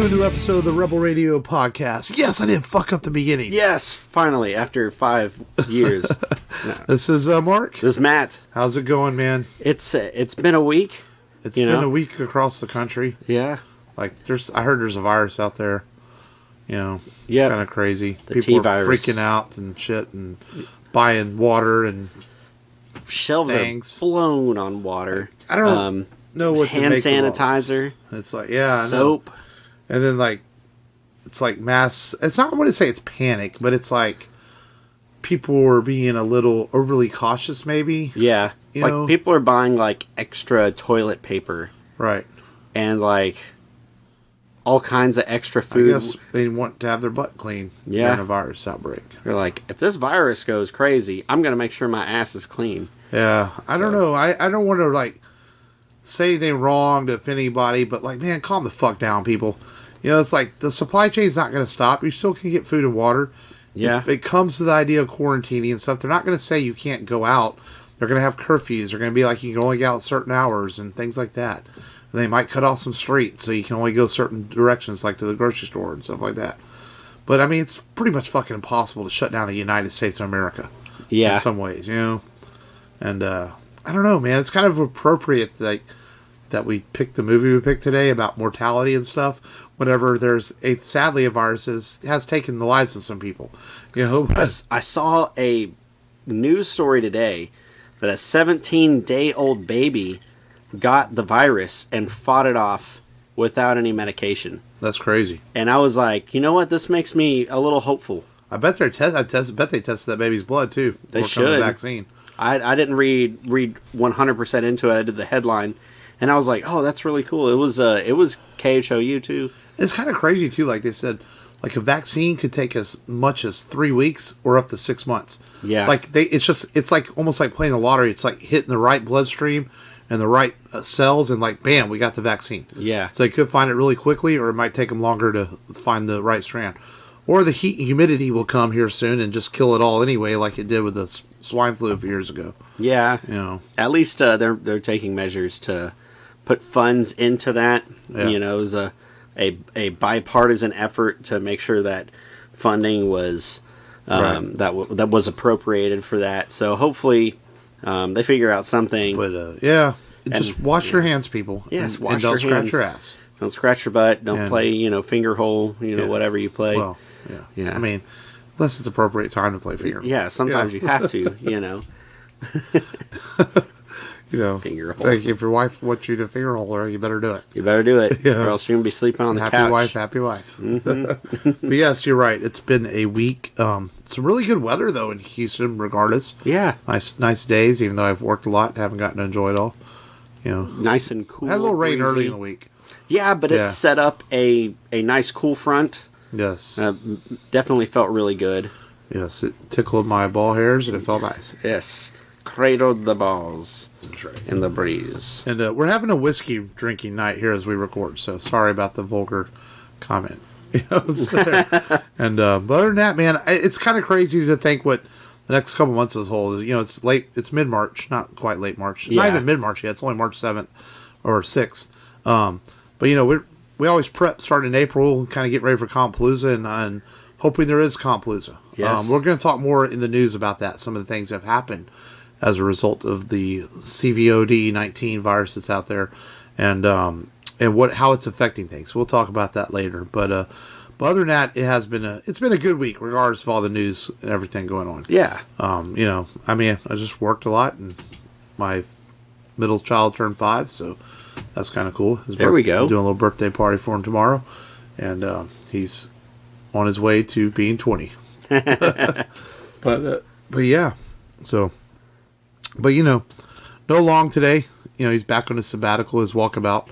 to a new episode of the Rebel Radio podcast. Yes, I didn't fuck up the beginning. Yes, finally, after 5 years. No. This is Mark. This is Matt. How's it going, man? It's been a week. It's been a week across the country. Yeah. Like, I heard there's a virus out there. You know, it's kind of crazy. The People T-virus. are freaking out and shit and buying water and shelves things. are blown on water. I don't know what hand to make sanitizer. It's like, yeah, soap. And then, like, it's like mass. It's not, I wouldn't say it's panic, but it's like people are being a little overly cautious, maybe. Yeah. You like, know? people are buying, like, extra toilet paper. Right. And, like, all kinds of extra food. I guess they want to have their butt clean during a virus outbreak. They're like, if this virus goes crazy, I'm going to make sure my ass is clean. Yeah. I don't know. I don't want to, like, say anything wrong to offend anybody, but, like, man, calm the fuck down, people. You know, it's like the supply chain's not going to stop. You still can get food and water. Yeah. If it comes to the idea of quarantining and stuff, they're not going to say you can't go out. They're going to have curfews. They're going to be like, you can only go out certain hours and things like that. And they might cut off some streets so you can only go certain directions, like to the grocery store and stuff like that. But, I mean, it's pretty much fucking impossible to shut down the United States of America. Yeah. In some ways, you know? And, I don't know, man. It's kind of appropriate, like, that we picked the movie we picked today about mortality and stuff. Whenever there's sadly a virus has taken the lives of some people, you know. I saw a news story today that a 17-day-old baby got the virus and fought it off without any medication. That's crazy. And I was like, you know what? This makes me a little hopeful. I bet they tested that baby's blood too. They should. The vaccine. I didn't read 100% into it. I did the headline, and I was like, oh, that's really cool. It was KHOU too. It's kind of crazy too. Like they said, like a vaccine could take as much as 3 weeks or up to 6 months. Yeah. Like it's like almost like playing the lottery. It's like hitting the right bloodstream and the right cells, and like bam, we got the vaccine. Yeah. So they could find it really quickly, or it might take them longer to find the right strand. Or the heat and humidity will come here soon and just kill it all anyway, like it did with the swine flu a few years ago. Yeah. You know. At least they're taking measures to put funds into that. Yeah. You know, it was a bipartisan effort to make sure that funding was that was appropriated for that. So hopefully they figure out something. But just wash your hands, people. Yes, and don't scratch your ass. Don't scratch your butt. Don't play, finger hole. Whatever you play. Well, yeah. I mean, unless it's appropriate time to play finger hole. Yeah, sometimes you have to. You know. Finger hole. Like if your wife wants you to finger hole her, you better do it. You better do it, or else you're gonna be sleeping on the couch. Happy wife. Mm-hmm. But yes, you're right. It's been a week. Some really good weather though in Houston, regardless. Yeah, nice days. Even though I've worked a lot, haven't gotten to enjoy it all. Nice and cool. Had a little rain breezy. early in the week. Yeah, but it set up a nice cool front. Yes, definitely felt really good. Yes, it tickled my ball hairs and it felt nice. Yes, cradled the balls. That's right. In the breeze. And we're having a whiskey drinking night here as we record, so sorry about the vulgar comment. And but other than that, man, it's kind of crazy to think what the next couple months will hold. It's late. It's mid-March, not quite late March. Yeah. Not even mid-March yet. It's only March 7th or 6th. But we always prep starting in April, kind of get ready for Compalooza, and hoping there is Compalooza. Yes. We're going to talk more in the news about that. Some of the things that have happened as a result of the COVID-19 virus that's out there, and how it's affecting things. We'll talk about that later. But other than that, it's been a good week, regardless of all the news and everything going on. Yeah. I just worked a lot, and my middle child turned 5, so that's kind of cool. There we go. Doing a little birthday party for him tomorrow, and he's on his way to being 20. But yeah, so. But, no long today. He's back on his sabbatical, his walkabout.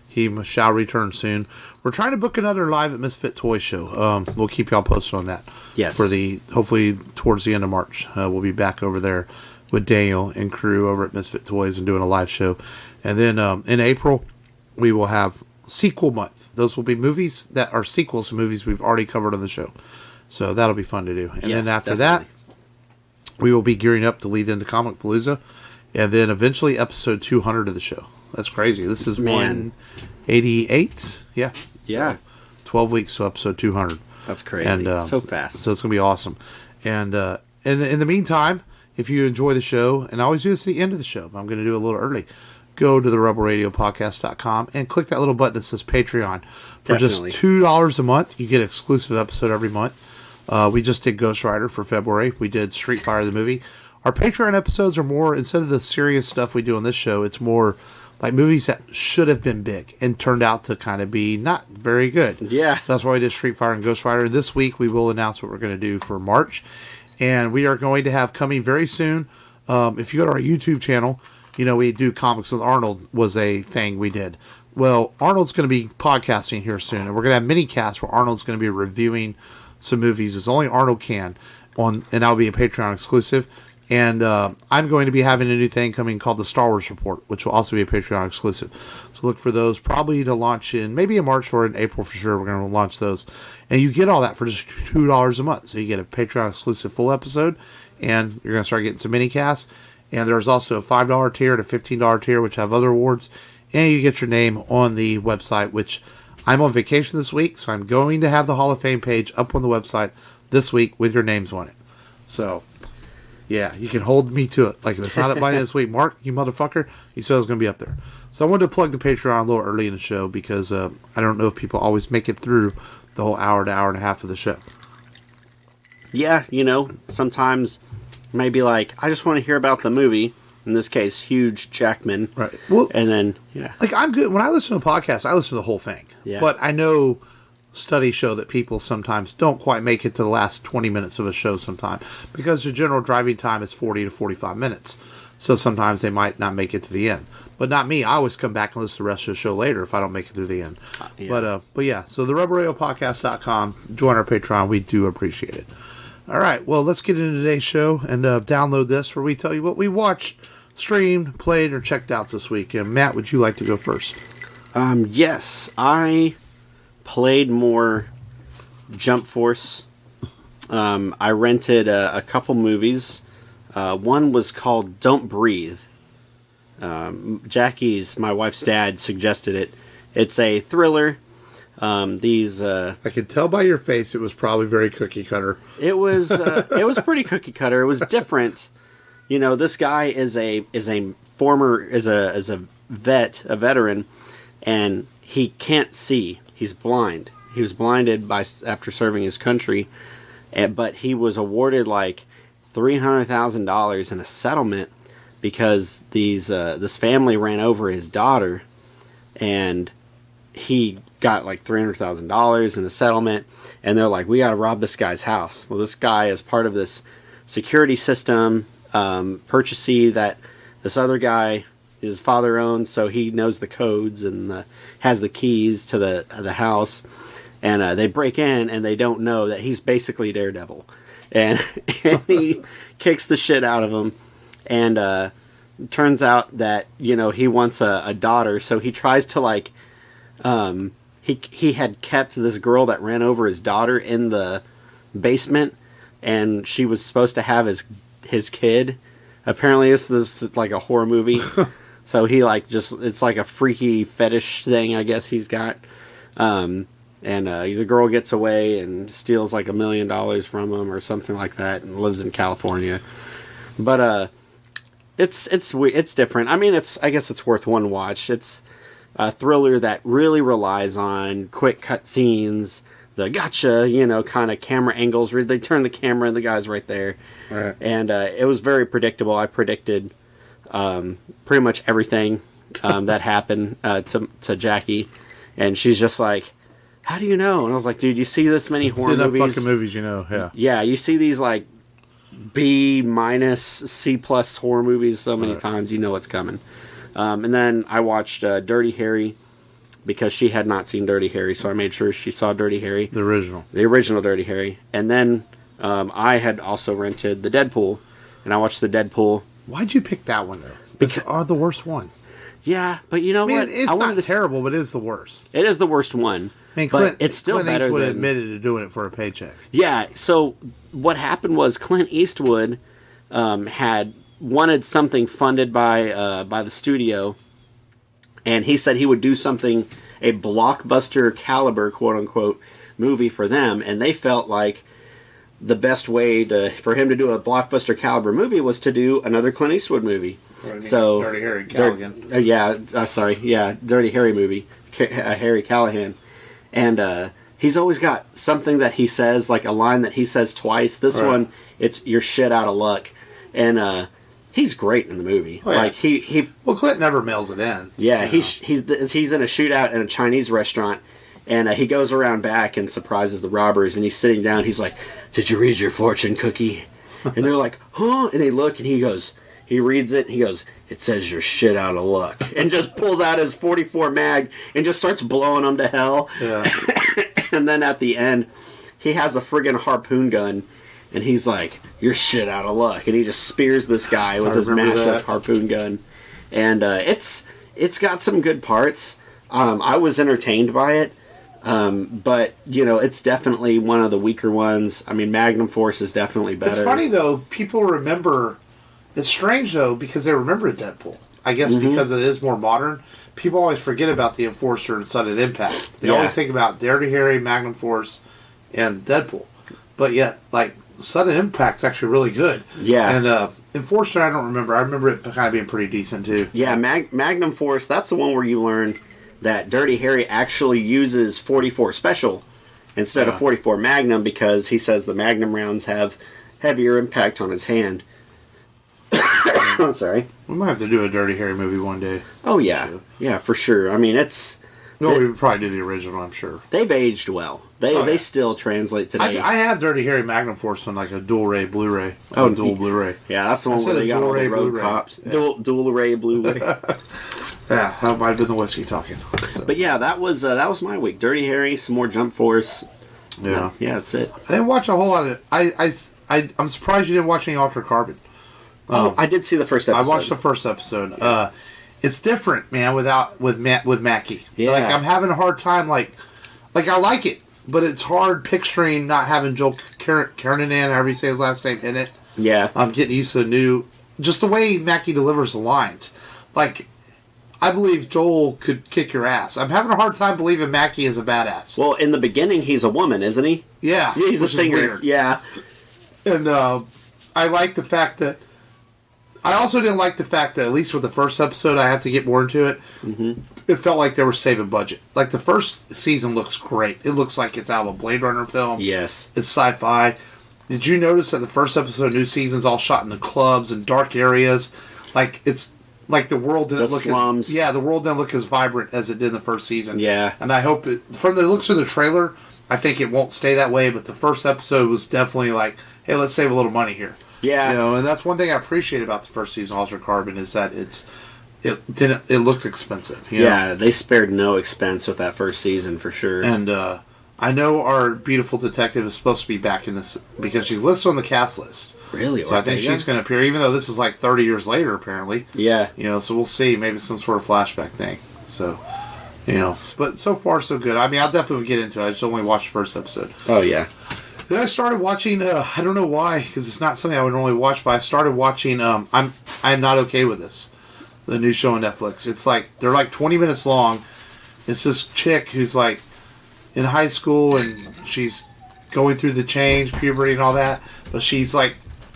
He shall return soon. We're trying to book another Live at Misfit Toys show. We'll keep y'all posted on that. Yes. Hopefully towards the end of March. We'll be back over there with Daniel and crew over at Misfit Toys and doing a live show. And then in April, we will have sequel month. Those will be movies that are sequels to movies we've already covered on the show. So that'll be fun to do. And then after that, we will be gearing up to lead into Comic Palooza, and then eventually episode 200 of the show. That's crazy. This is 188. Yeah. So yeah. 12 weeks to episode 200. That's crazy. And, so fast. So it's going to be awesome. And in the meantime, if you enjoy the show, and I always do this at the end of the show, but I'm going to do it a little early, go to the rebelradiopodcast.com and click that little button that says Patreon. For Definitely. just $2 a month, you get an exclusive episode every month. We just did Ghost Rider for February. We did Street Fighter the movie. Our Patreon episodes are more, instead of the serious stuff we do on this show, it's more like movies that should have been big and turned out to kind of be not very good. Yeah. So that's why we did Street Fighter and Ghost Rider. This week we will announce what we're going to do for March. And we are going to have coming very soon. If you go to our YouTube channel, you know, we do Comics with Arnold was a thing we did. Well, Arnold's going to be podcasting here soon. And we're going to have mini casts where Arnold's going to be reviewing some movies as only Arnold can. And that'll be a Patreon exclusive. And I'm going to be having a new thing coming called the Star Wars Report, which will also be a Patreon exclusive. So look for those probably to launch maybe in March or in April for sure. We're going to launch those. And you get all that for just $2 a month. So you get a Patreon exclusive full episode, and you're going to start getting some mini casts. And there's also a $5 tier and a $15 tier, which have other awards. And you get your name on the website, which I'm on vacation this week. So I'm going to have the Hall of Fame page up on the website this week with your names on it. So... yeah, you can hold me to it. Like, if it's not up by this week, Mark, you motherfucker, you said it was going to be up there. So I wanted to plug the Patreon a little early in the show because I don't know if people always make it through the whole hour to hour and a half of the show. Yeah, you know, sometimes maybe like, I just want to hear about the movie. In this case, Hugh Jackman. Right. Well, and then, yeah. Like, I'm good. When I listen to a podcast, I listen to the whole thing. Yeah. But I know studies show that people sometimes don't quite make it to the last 20 minutes of a show sometimes because the general driving time is 40 to 45 minutes. So sometimes they might not make it to the end. But not me. I always come back and listen to the rest of the show later if I don't make it to the end. Yeah. But yeah, so the rebelradiopodcast.com, join our Patreon. We do appreciate it. All right, well, let's get into today's show and download this where we tell you what we watched, streamed, played, or checked out this week. And Matt, would you like to go first? Yes, I played more Jump Force. I rented a couple movies. One was called Don't Breathe. Jackie's, my wife's dad, suggested it. It's a thriller. I could tell by your face it was probably very cookie cutter. It was pretty cookie cutter. It was different. You know, this guy is a veteran, and he can't see. He's blind. He was blinded after serving his country, but he was awarded like $300,000 in a settlement because this family ran over his daughter, and he got like $300,000 in a settlement, and they're like, we got to rob this guy's house. Well, this guy is part of this security system purchasee that this other guy, his father owns, so he knows the codes and has the keys to the house. And they break in, and they don't know that he's basically Daredevil. And he kicks the shit out of him. And turns out that, you know, he wants a daughter, so he tries to, like... He had kept this girl that ran over his daughter in the basement, and she was supposed to have his kid. Apparently, this is like a horror movie. So he it's like a freaky fetish thing, I guess he's got. And the girl gets away and steals like $1 million from him or something like that, and lives in California. But it's different. I mean, I guess it's worth one watch. It's a thriller that really relies on quick cut scenes, the gotcha, you know, kind of camera angles where they turn the camera and the guy's right there. Right. And it was very predictable. I predicted pretty much everything that happened to Jackie, and she's just like, how do you know? And I was like, dude, you see this many horror movies? Fucking movies, you know, yeah. Yeah, you see these like B-, C+ horror movies so many times, you know what's coming. And then I watched Dirty Harry because she had not seen Dirty Harry, so I made sure she saw Dirty Harry. The original Dirty Harry. And then I had also rented the Deadpool, and I watched the Deadpool. Why'd you pick that one, though? Because the worst one. Yeah, but you know what? It's not terrible, but it is the worst. It is the worst one. I mean, it's still Clint better Eastwood than... admitted to doing it for a paycheck. Yeah, so what happened was Clint Eastwood had wanted something funded by the studio, and he said he would do something a blockbuster caliber, quote unquote, movie for them, and they felt like the best way for him to do a blockbuster caliber movie was to do another Clint Eastwood movie. So Dirty Harry Callahan. Dirty Harry movie, Harry Callahan, and he's always got something that he says, like a line that he says twice. This one, it's "you're shit out of luck," and he's great in the movie. Oh, yeah. Like he Clint never mails it in. Yeah, he's in a shootout in a Chinese restaurant, and he goes around back and surprises the robbers, and he's sitting down. He's like, "Did you read your fortune cookie?" And they're like, "Huh?" And they look, and he goes. He reads it, and he goes, "It says you're shit out of luck." And just pulls out his .44 mag and just starts blowing them to hell. Yeah. And then at the end, he has a friggin' harpoon gun, and he's like, "You're shit out of luck." And he just spears this guy with his massive harpoon gun. And it's got some good parts. I was entertained by it. But, it's definitely one of the weaker ones. I mean, Magnum Force is definitely better. It's funny, though, people remember... It's strange, though, because they remember Deadpool. I guess because it is more modern. People always forget about the Enforcer and Sudden Impact. They always think about Dirty Harry, Magnum Force, and Deadpool. But yet, Sudden Impact's actually really good. Yeah. And Enforcer, I don't remember. I remember it kind of being pretty decent, too. Yeah, Magnum Force, that's the one where you learn that Dirty Harry actually uses .44 Special instead of .44 Magnum because he says the Magnum rounds have heavier impact on his hand. I'm sorry. We might have to do a Dirty Harry movie one day. Oh, yeah. Yeah, for sure. I mean, we would probably do the original, I'm sure. They've aged well. They still translate today. I have Dirty Harry Magnum Force on a dual-ray Blu-ray. Dual Blu-ray. Yeah, that's the one where they got all the road cops. Yeah. Dual-ray Blu-ray. Yeah, that might have been the whiskey talking. So. But yeah, that was my week. Dirty Harry, some more Jump Force. Yeah. Yeah, that's it. I didn't watch a whole lot of it. I'm surprised you didn't watch any Altered Carbon. I did see the first episode. I watched the first episode. Yeah. It's different, man, with Mackie. Yeah. I'm having a hard time, I like it, but it's hard picturing not having Joel Kernahan, however you say his last name, in it. Yeah. I'm getting used to just the way Mackie delivers the lines. I believe Joel could kick your ass. I'm having a hard time believing Mackie is a badass. Well, in the beginning, he's a woman, isn't he? Yeah. He's a singer. Yeah. And I like the fact that... I also didn't like the fact that, at least with the first episode, I have to get more into it, it felt like they were saving budget. The first season looks great. It looks like it's out of a Blade Runner film. Yes. It's sci-fi. Did you notice that the first episode of New Season's all shot in the clubs and dark areas? It's... the world didn't look slums. The world didn't look as vibrant as it did in the first season. Yeah. And I hope from the looks of the trailer, I think it won't stay that way, but the first episode was definitely hey, let's save a little money here. Yeah. And that's one thing I appreciate about the first season of Altered Carbon is that it looked expensive. Yeah, they spared no expense with that first season for sure. And I know our beautiful detective is supposed to be back in this because she's listed on the cast list. Really? So I think she's going to appear, even though this is 30 years later, apparently. Yeah. So we'll see. Maybe some sort of flashback thing. So, but so far so good. I mean, I'll definitely get into it. I just only watched the first episode. Oh, yeah. Then I started watching, I don't know why, because it's not something I would normally watch, but I started watching, I'm Not Okay With This, the new show on Netflix. It's they're 20 minutes long. It's this chick who's in high school and she's going through the change, puberty and all that, but she's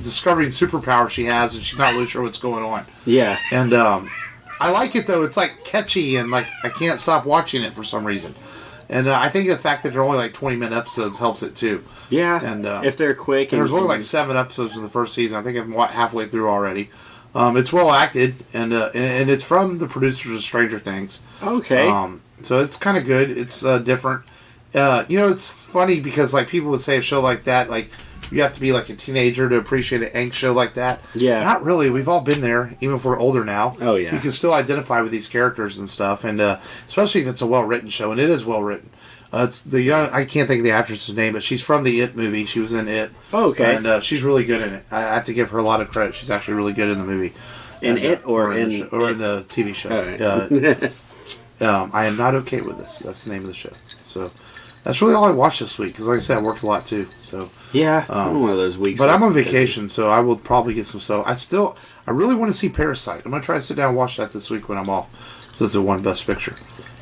discovering superpowers she has and she's not really sure what's going on. Yeah. And I like it though. It's catchy and I can't stop watching it for some reason. And I think the fact that they're only 20-minute episodes helps it too. Yeah. And if they're quick. And there's only 7 episodes in the first season. I think I'm halfway through already. It's well acted and it's from the producers of Stranger Things. Okay. So it's kind of good. It's different. It's funny because people would say a show like that you have to be a teenager to appreciate an Hank show like that. Yeah. Not really. We've all been there, even if we're older now. Oh, yeah. You can still identify with these characters and stuff, and especially if it's a well-written show, and it is well-written. It's the young... I can't think of the actress's name, but she's from the It movie. She was in It. Oh, okay. And she's really good in it. I have to give her a lot of credit. She's actually really good in the movie. In It or in the TV show. Right. I Am Not Okay With This. That's the name of the show. So... That's really all I watched this week, because like I said, I worked a lot too. So yeah, one of those weeks. But I'm on vacation, so I will probably get some stuff. I really want to see Parasite. I'm going to try to sit down and watch that this week when I'm off, since it won Best Picture.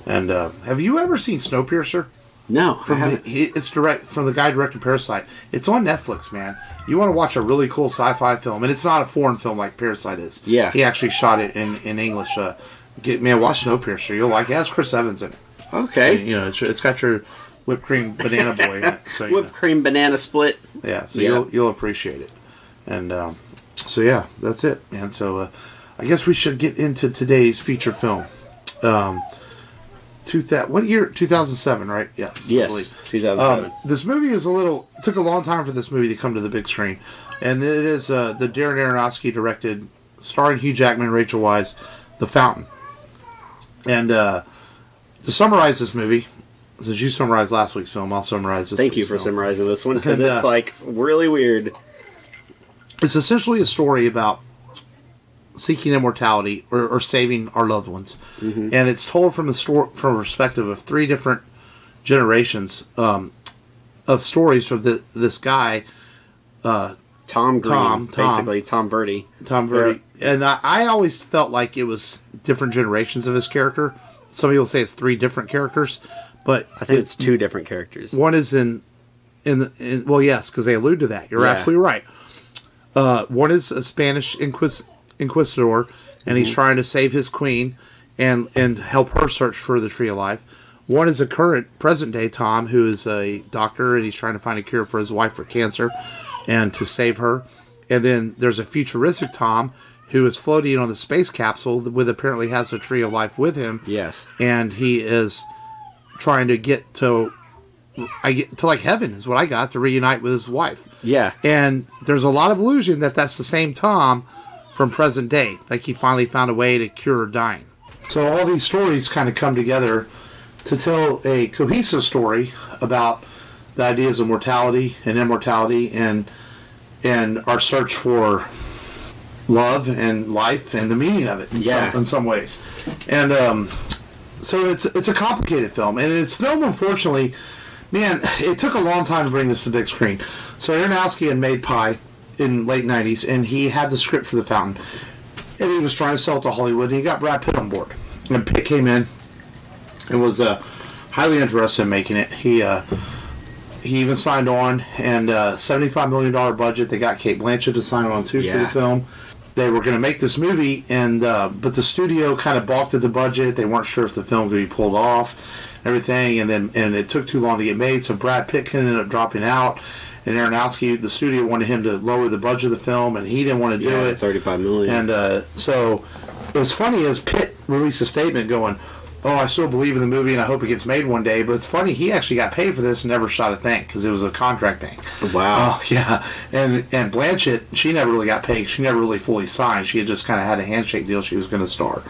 And have you ever seen Snowpiercer? No, It's direct from the guy directing Parasite. It's on Netflix, man. You want to watch a really cool sci-fi film, and it's not a foreign film like Parasite is. Yeah, he actually shot it in English. Watch Snowpiercer. You'll like it. It has Chris Evans in it. Okay, so, it's got your whipped cream banana boy in it. So whipped cream banana split. Yeah, so you'll appreciate it. And that's it, man. So I guess we should get into today's feature film. What year? 2007, right? Yes. Yes, 2007. This movie took a long time for this movie to come to the big screen. And it is the Darren Aronofsky directed, starring Hugh Jackman and Rachel Weisz, The Fountain. And to summarize this movie, since you summarized last week's film, I'll summarize this. Thank you for summarizing this one, because it's like really weird. It's essentially a story about seeking immortality or saving our loved ones, and it's told from a perspective of three different generations of stories from this guy, Tom Verdi. And I always felt like it was different generations of his character. Some people say it's three different characters, but I think it's two different characters. One is well, yes, because they allude to that. You're absolutely right. One is a Spanish Conquistador, and he's trying to save his queen and help her search for the Tree of Life. One is a present day Tom, who is a doctor, and he's trying to find a cure for his wife for cancer and to save her. And then there's a futuristic Tom who is floating on the space capsule with apparently has the Tree of Life with him. Yes. And he is trying to get to like heaven is what I got, to reunite with his wife. Yeah. And there's a lot of illusion that that's the same Tom from present day. Like he finally found a way to cure her dying. So all these stories kind of come together to tell a cohesive story about the ideas of mortality and immortality and our search for love and life and the meaning of it in some ways. And so it's a complicated film. And it's film, unfortunately, man, it took a long time to bring this to the big screen. So Aronofsky had made Pi in late 90s, and he had the script for The Fountain. And he was trying to sell it to Hollywood, and he got Brad Pitt on board. And Pitt came in and was highly interested in making it. He even signed on, and $75 million budget. They got Cate Blanchett to sign on too for the film. They were going to make this movie, and but the studio kind of balked at the budget. They weren't sure if the film could be pulled off, everything, and it took too long to get made. So Brad Pitt ended up dropping out, and Aronofsky, the studio wanted him to lower the budget of the film, and he didn't want to do it. $35 million. And so it was funny as Pitt released a statement going, "Oh, I still believe in the movie, and I hope it gets made one day." But it's funny, he actually got paid for this and never shot a thing because it was a contract thing. Wow. Yeah. And Blanchett, she never really got paid. She never really fully signed. She had just kind of had a handshake deal she was going to star.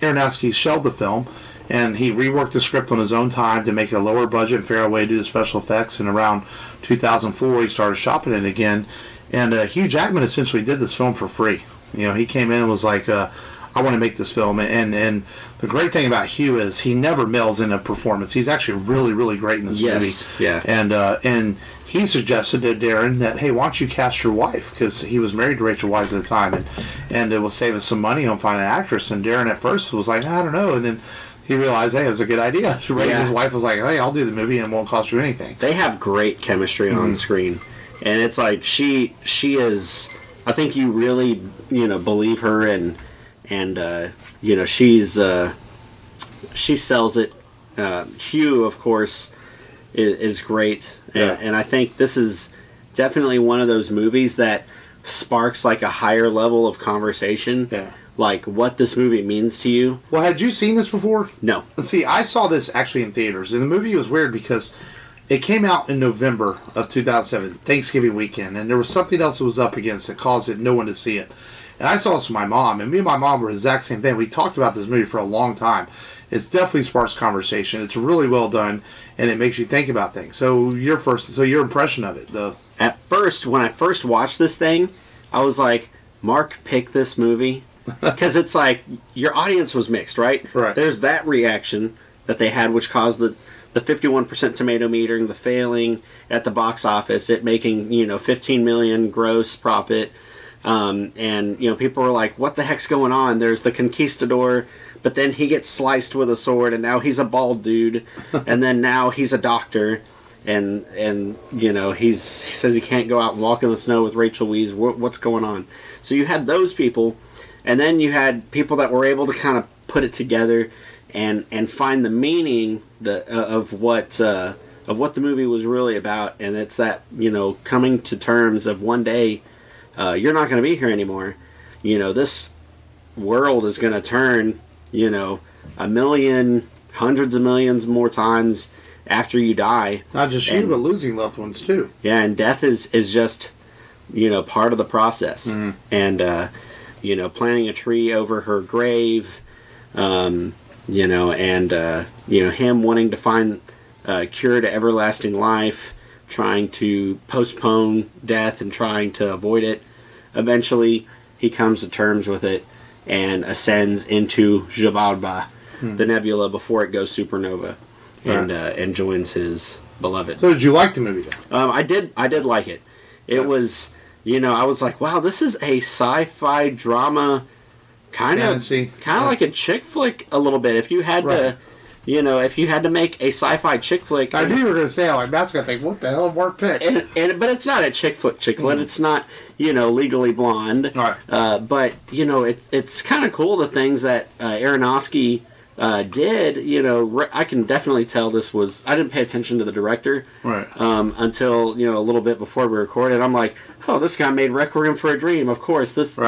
Aronofsky shelved the film, and he reworked the script on his own time to make it a lower budget and fairer way to do the special effects. And around 2004, he started shopping it again. And Hugh Jackman essentially did this film for free. He came in and was like, I want to make this film. And the great thing about Hugh is he never mails in a performance. He's actually really, really great in this movie. Yeah. And he suggested to Darren that, hey, why don't you cast your wife? Because he was married to Rachel Weisz at the time, and it will save us some money on finding an actress. And Darren at first was like, I don't know. And then he realized, hey, it was a good idea. His wife was like, hey, I'll do the movie and it won't cost you anything. They have great chemistry on screen. And it's like she is, I think you really, believe her and she sells it. Hugh, of course, is great. Yeah. And I think this is definitely one of those movies that sparks like a higher level of conversation. Yeah. Like what this movie means to you. Well, had you seen this before? No. See, I saw this actually in theaters, and the movie was weird because it came out in November of 2007, Thanksgiving weekend, and there was something else that was up against it, caused no one to see it. And I saw this with my mom, and me and my mom were the exact same thing. We talked about this movie for a long time. It's definitely sparks conversation. It's really well done, and it makes you think about things. So your impression of it, At first, when I first watched this thing, I was like, Mark picked this movie. Because it's like, your audience was mixed, right? Right. There's that reaction that they had, which caused the 51% tomato meter, the failing at the box office, it making, $15 million gross profit. And, people were like, what the heck's going on? There's the Conquistador, but then he gets sliced with a sword, and now he's a bald dude, and then now he's a doctor, and you know, he says he can't go out and walk in the snow with Rachel Weisz. What's going on? So you had those people, and then you had people that were able to kind of put it together and find the meaning of what the movie was really about, and it's that, you know, coming to terms of one day you're not going to be here anymore. You know, this world is going to turn, you know, a million, hundreds of millions more times after you die. Not just you, but losing loved ones too. Yeah, and death is just, you know, part of the process. Mm-hmm. And you know, planting a tree over her grave, you know, and you know, him wanting to find a cure to everlasting life, trying to postpone death and trying to avoid it. Eventually, he comes to terms with it and ascends into Xibalba, the nebula, before it goes supernova, and joins his beloved. So, did you like the movie then? I did like it. It was, you know, I was like, wow, this is a sci-fi drama, kind of like a chick flick a little bit. If you had to, you know, if you had to make a sci-fi chick flick, I knew you were going to say, like, Matt's going to think, what the hell, Mark Pitt? But it's not a chick flick. It's not, you know, Legally Blonde. Right. But you know, it's kind of cool, the things that Aronofsky did. You know, I can definitely tell this was. I didn't pay attention to the director until, you know, a little bit before we recorded. I'm like, oh, this guy made Requiem for a Dream. Of course, this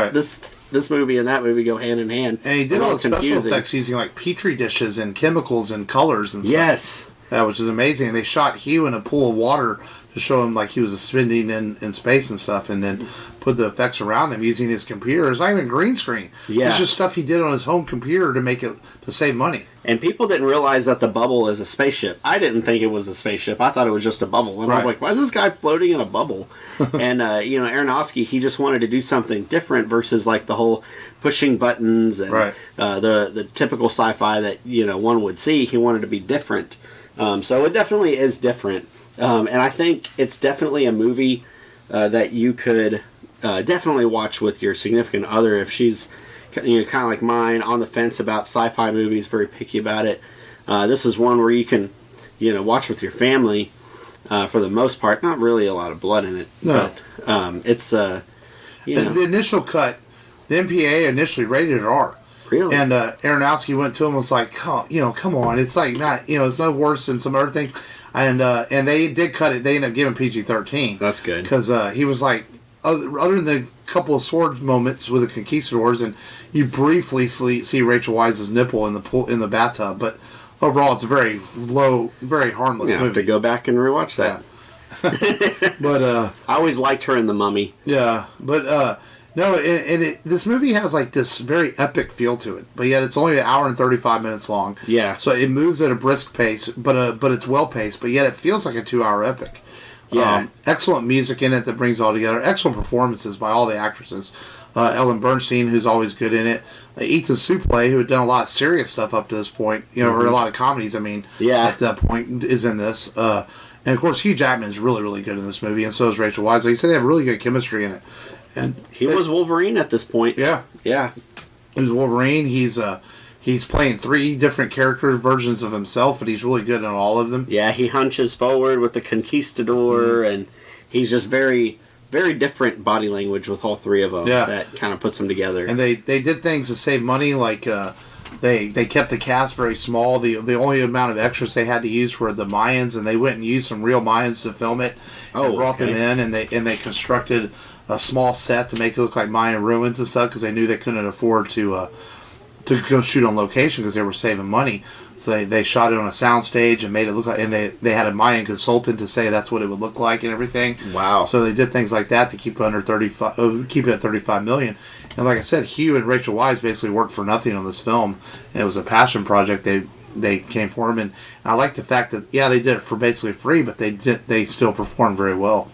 movie and that movie go hand in hand. And he did all the special effects using like petri dishes and chemicals and colors and stuff. Yes. Yeah, which is amazing. And they shot Hugh in a pool of water to show him like he was spinning in space and stuff, and then put the effects around him using his computer. It's not even green screen. Yeah. It's just stuff he did on his home computer to save money. And people didn't realize that the bubble is a spaceship. I didn't think it was a spaceship. I thought it was just a bubble. And I was like, why is this guy floating in a bubble? And, you know, Aronofsky, he just wanted to do something different versus like the whole pushing buttons and the typical sci-fi that, you know, one would see. He wanted to be different. So it definitely is different. And I think it's definitely a movie that you could definitely watch with your significant other if she's, you know, kind of like mine, on the fence about sci-fi movies, very picky about it. This is one where you can, you know, watch with your family for the most part. Not really a lot of blood in it, but it's you know. The initial cut, the MPA initially rated it R. Really? And Aronofsky went to him and was like, you know, come on, it's like not, you know, it's no worse than some other thing. And they did cut it. They ended up giving PG-13. That's good. Because he was like, other than the couple of sword moments with the Conquistadors, and you briefly see Rachel Weisz's nipple in the pool, in the bathtub, but overall it's a very low, very harmless movie. I have to go back and rewatch that. Yeah. But I always liked her in The Mummy. Yeah, but no, this movie has like this very epic feel to it, but yet it's only 1 hour and 35 minutes long. Yeah. So it moves at a brisk pace, but it's well paced, but yet it feels like a 2 hour epic. Yeah. Excellent music in it that brings it all together. Excellent performances by all the actresses. Ellen Bernstein, who's always good in it. Ethan Suplee, who had done a lot of serious stuff up to this point, you know, or a lot of comedies, I mean, at that point, is in this. And of course, Hugh Jackman is really, really good in this movie, and so is Rachel Weisz. Like you said, they have really good chemistry in it. And he was Wolverine at this point. Yeah. Yeah. He was Wolverine. He's playing 3 different characters, versions of himself, but he's really good in all of them. Yeah, he hunches forward with the Conquistador, and he's just very, very different body language with all 3 of them. Yeah. That kind of puts them together. And they did things to save money, like they kept the cast very small. The only amount of extras they had to use were the Mayans, and they went and used some real Mayans to film it. And brought them in, and they constructed a small set to make it look like Mayan ruins and stuff, because they knew they couldn't afford to go shoot on location because they were saving money. So they shot it on a soundstage and made it look like, and they had a Mayan consultant to say that's what it would look like and everything. Wow! So they did things like that to keep it under 35, keep it at $35 million. And like I said, Hugh and Rachel Weisz basically worked for nothing on this film, and it was a passion project. They came for him, and I like the fact that they did it for basically free, but they still performed very well.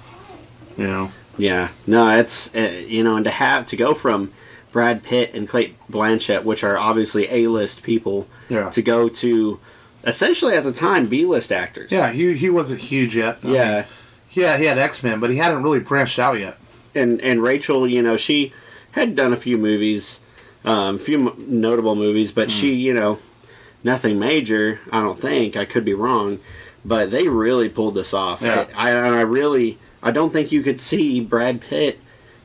You know. Yeah. No, it's you know, and to go from Brad Pitt and Cate Blanchett, which are obviously A-list people, to go to essentially at the time B-list actors. Yeah, he wasn't huge yet. I mean, he had X-Men, but he hadn't really branched out yet. And Rachel, you know, she had done a few movies, A few notable movies, but she, you know, nothing major, I don't think. I could be wrong. But they really pulled this off. Yeah. I don't think you could see Brad Pitt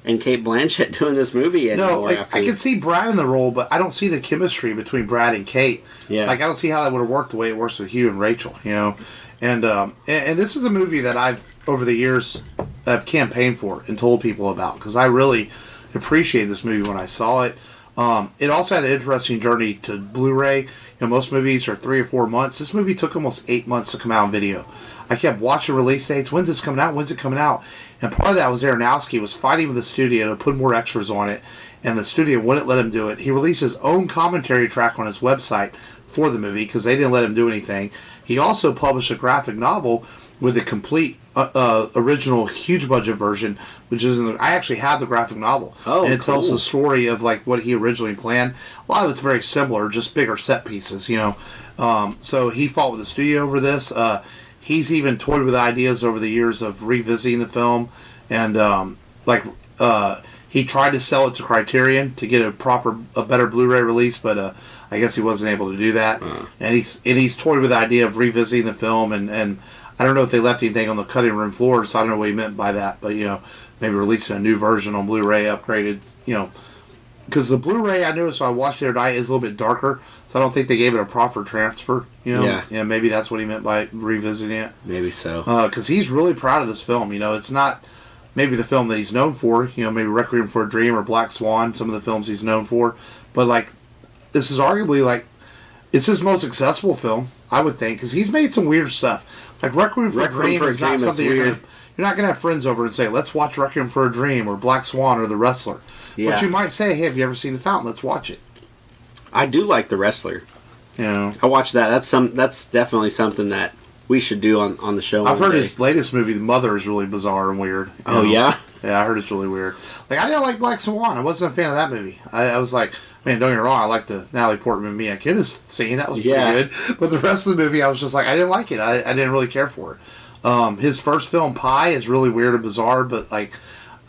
and Cate Blanchett doing this movie anymore. No, like, I could see Brad in the role, but I don't see the chemistry between Brad and Kate. Yeah. Like, I don't see how that would have worked the way it works with Hugh and Rachel, you know? And this is a movie that I've, over the years, I've campaigned for and told people about, because I really appreciated this movie when I saw it. It also had an interesting journey to Blu-ray. You know, most movies are 3 or 4 months. This movie took almost 8 months to come out on video. I kept watching release dates. When's this coming out? When's it coming out? And part of that was Aronofsky was fighting with the studio to put more extras on it, and the studio wouldn't let him do it. He released his own commentary track on his website for the movie because they didn't let him do anything. He also published a graphic novel with a complete original huge budget version, which is I actually have the graphic novel. Oh, and it cool. tells the story of like what he originally planned. A lot of it's very similar, just bigger set pieces, you know. So he fought with the studio over this. He's even toyed with ideas over the years of revisiting the film, and he tried to sell it to Criterion to get a better Blu-ray release, but I guess he wasn't able to do that. And he's toyed with the idea of revisiting the film, and I don't know if they left anything on the cutting room floor, so I don't know what he meant by that. But, you know, maybe releasing a new version on Blu-ray, upgraded, you know. Because the Blu-ray, I noticed when I watched it the other night, is a little bit darker, so I don't think they gave it a proper transfer, you know. Yeah, maybe that's what he meant by revisiting it. Maybe so. Because he's really proud of this film, you know. It's not maybe the film that he's known for, you know, maybe Requiem for a Dream or Black Swan, some of the films he's known for. But, like, this is arguably, like, it's his most successful film, I would think, because he's made some weird stuff. Like, Requiem for a Dream is not something you're not going to have friends over and say, let's watch Requiem for a Dream or Black Swan or The Wrestler. Yeah. But you might say, hey, have you ever seen The Fountain? Let's watch it. I do like The Wrestler. You know, I watched that. That's definitely something that we should do on the show. I've heard his latest movie, The Mother, is really bizarre and weird. Oh, yeah? Yeah, I heard it's really weird. Like, I didn't like Black Swan. I wasn't a fan of that movie. I was like, man, don't get me wrong, I liked the Natalie Portman and Mia Kidis scene. That was pretty good. But the rest of the movie, I was just like, I didn't like it. I didn't really care for it. His first film, Pi, is really weird and bizarre, but, like,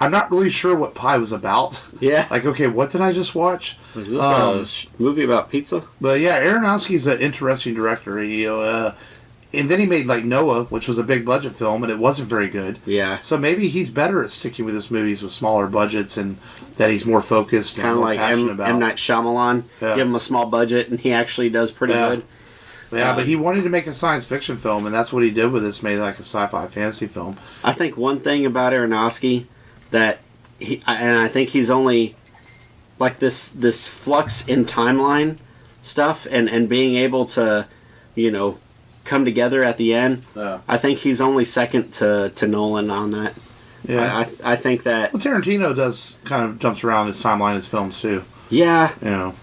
I'm not really sure what Pi was about. Yeah. Like, okay, what did I just watch? Is this a movie about pizza? But, yeah, Aronofsky's an interesting director. You know, and then he made, like, Noah, which was a big-budget film, and it wasn't very good. Yeah. So maybe he's better at sticking with his movies with smaller budgets and that he's more focused and more passionate about. M. Night Shyamalan. Yeah. Give him a small budget, and he actually does pretty good. Yeah, but he wanted to make a science fiction film, and that's what he did with this, made like a sci-fi fantasy film. I think one thing about Aronofsky that I think he's only like this flux in timeline stuff and being able to, you know, come together at the end. Yeah. I think he's only second to Nolan on that. Yeah, I think that. Well, Tarantino does kind of jumps around his timeline, his films too. Yeah, you know.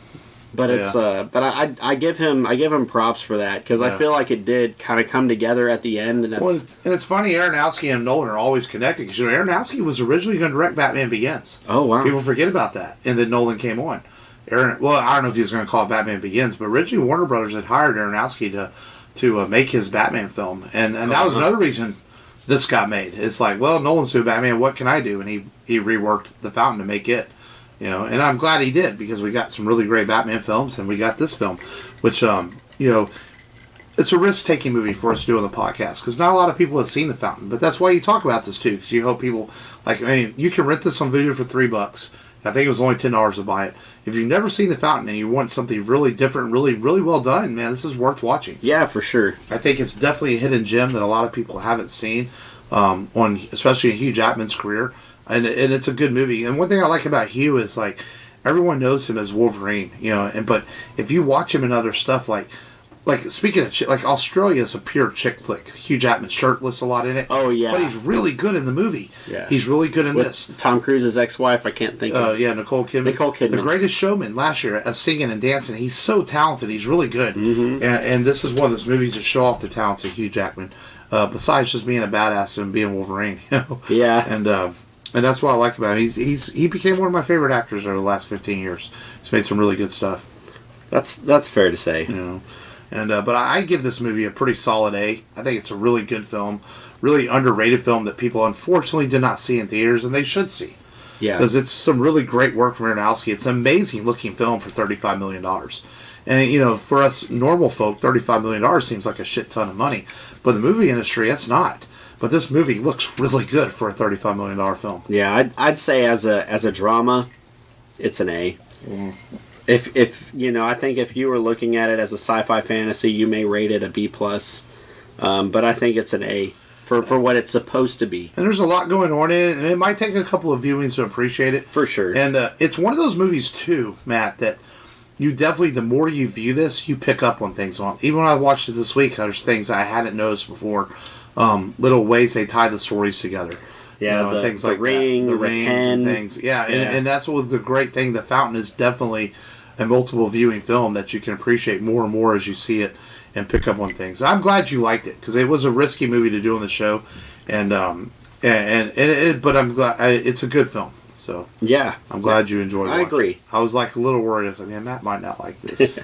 But it's but I give him props for that because I feel like it did kind of come together at the end, and that's and it's funny. Aronofsky and Nolan are always connected because you know Aronofsky was originally going to direct Batman Begins. Oh wow! People forget about that, and then Nolan came on. Well, I don't know if he was going to call it Batman Begins, but originally Warner Brothers had hired Aronofsky to make his Batman film, and that was another reason this got made. It's like, well, Nolan's doing Batman, what can I do? And he reworked The Fountain to make it. You know, and I'm glad he did because we got some really great Batman films, and we got this film, which you know, it's a risk-taking movie for us to do on the podcast because not a lot of people have seen The Fountain, but that's why you talk about this too because you hope people like. I mean, you can rent this on video for $3. I think it was only $10 to buy it. If you've never seen The Fountain and you want something really different, really, really well done, man, this is worth watching. Yeah, for sure. I think it's definitely a hidden gem that a lot of people haven't seen, on especially in Hugh Jackman's career. And it's a good movie. And one thing I like about Hugh is like everyone knows him as Wolverine, you know. But if you watch him in other stuff, like speaking of like Australia is a pure chick flick. Hugh Jackman's shirtless a lot in it. Oh yeah, but he's really good in the movie. Yeah, he's really good in with this. Tom Cruise's ex-wife, I can't think of. Yeah, Nicole Kidman. The Greatest Showman last year, singing and dancing. He's so talented. He's really good. Mm-hmm. And this is one of those movies that show off the talents of Hugh Jackman. Besides just being a badass and being Wolverine, you know. Yeah, and that's what I like about him. He became one of my favorite actors over the last 15 years. He's made some really good stuff. That's fair to say. You know, and but I give this movie a pretty solid A. I think it's a really good film, really underrated film that people unfortunately did not see in theaters, and they should see. Yeah. Because it's some really great work from Aronofsky. It's an amazing looking film for $35 million. And, for us normal folk, $35 million seems like a shit ton of money. But the movie industry, that's not. But this movie looks really good for a $35 million film. Yeah, I'd say as a drama, it's an A. If I think if you were looking at it as a sci-fi fantasy, you may rate it a B+. But I think it's an A for what it's supposed to be. And there's a lot going on in it, and it might take a couple of viewings to appreciate it. For sure. And it's one of those movies, too, Matt, that you definitely, the more you view this, you pick up on things on. Even when I watched it this week, there's things I hadn't noticed before. Little ways they tie the stories together. Yeah, the things the like ring, that. The the rings pen. and things. Yeah, and that's what the great thing. The Fountain is definitely a multiple viewing film that you can appreciate more and more as you see it and pick up on things. I'm glad you liked it because it was a risky movie to do on the show, but I'm glad it's a good film. So yeah, I'm glad you enjoyed it. I agree. I was like a little worried. I was like, man, Matt might not like this.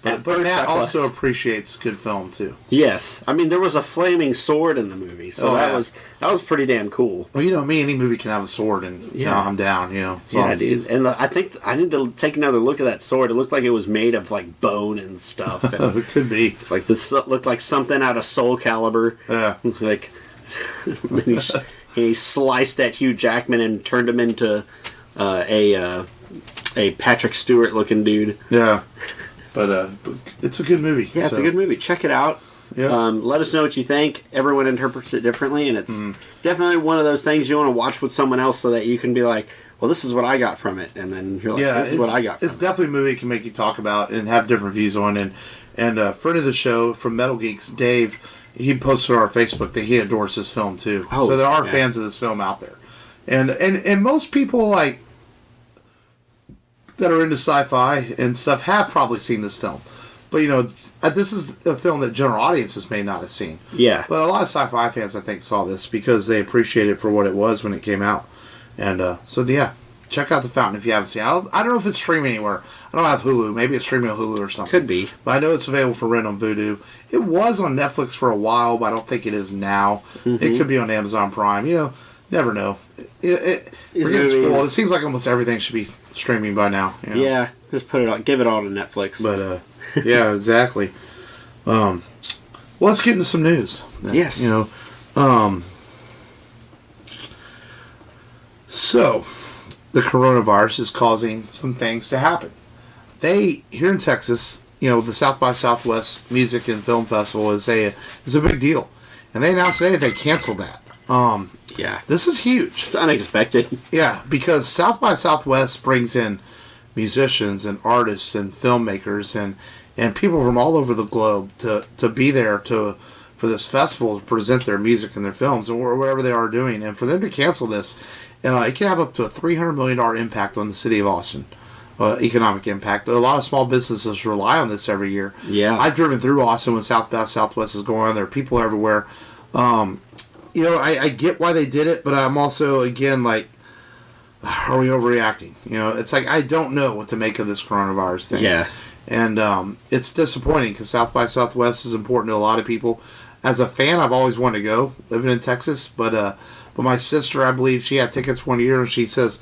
But Matt also appreciates good film too. Yes, I mean there was a flaming sword in the movie, so that was pretty damn cool. Well, me, any movie can have a sword, and I'm down. So yeah, dude. And I think I need to take another look at that sword. It looked like it was made of like bone and stuff. And it could be. It's like this looked like something out of Soul Calibur. Yeah, like he sliced at Hugh Jackman and turned him into a Patrick Stewart looking dude. Yeah. But it's a good movie. Yeah, it's a good movie. Check it out. Yeah. Let us know what you think. Everyone interprets it differently, and it's definitely one of those things you want to watch with someone else so that you can be like, well, this is what I got from it. And then you're like, this is what I got from it. It's definitely a movie you can make you talk about and have different views on. And a friend of the show from Metal Geeks, Dave, he posted on our Facebook that he adores this film, too. Oh, so there are fans of this film out there. And most people, like, that are into sci-fi and stuff have probably seen this film. But, this is a film that general audiences may not have seen. Yeah. But a lot of sci-fi fans, I think, saw this because they appreciated it for what it was when it came out. And check out The Fountain if you haven't seen it. I don't know if it's streaming anywhere. I don't have Hulu. Maybe it's streaming on Hulu or something. Could be. But I know it's available for rent on Vudu. It was on Netflix for a while, but I don't think it is now. Mm-hmm. It could be on Amazon Prime. Never know. We're getting spoiled. It seems like almost everything should be streaming by now. Yeah, just put it on. Give it all to Netflix. But yeah, exactly. Let's get into some news. Yes. So the coronavirus is causing some things to happen. Here in Texas, the South by Southwest Music and Film Festival is a big deal, and they announced today they canceled that. Yeah. This is huge. It's unexpected. Yeah, because South by Southwest brings in musicians and artists and filmmakers and people from all over the globe to be there for this festival to present their music and their films or whatever they are doing. And for them to cancel this, it can have up to a $300 million impact on the city of Austin. Economic impact. A lot of small businesses rely on this every year. Yeah. I've driven through Austin when South by Southwest is going on. There are people everywhere. I get why they did it, but I'm also, again, like, are we overreacting? It's like, I don't know what to make of this coronavirus thing. Yeah. And it's disappointing because South by Southwest is important to a lot of people. As a fan, I've always wanted to go, living in Texas, but my sister, I believe, she had tickets one year, and she says,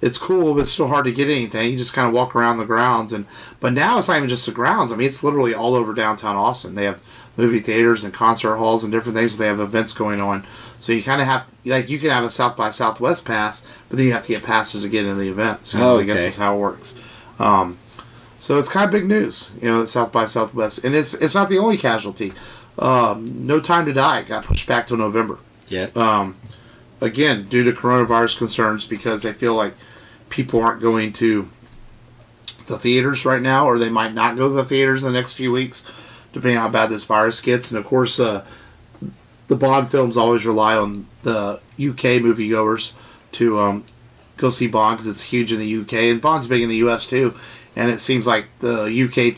it's cool, but it's still hard to get anything. You just kind of walk around the grounds. But now it's not even just the grounds. I mean, it's literally all over downtown Austin. They have movie theaters and concert halls and different things. They have events going on. So you kind of have, you can have a South by Southwest pass, but then you have to get passes to get into the events. I guess that's how it works. So it's kind of big news, South by Southwest. And it's not the only casualty. No Time to Die got pushed back to November. Yeah. Again, due to coronavirus concerns, because they feel like people aren't going to the theaters right now, or they might not go to the theaters in the next few weeks, depending on how bad this virus gets. And of course, the Bond films always rely on the UK moviegoers to go see Bond because it's huge in the UK, and Bond's big in the US too. And it seems like the UK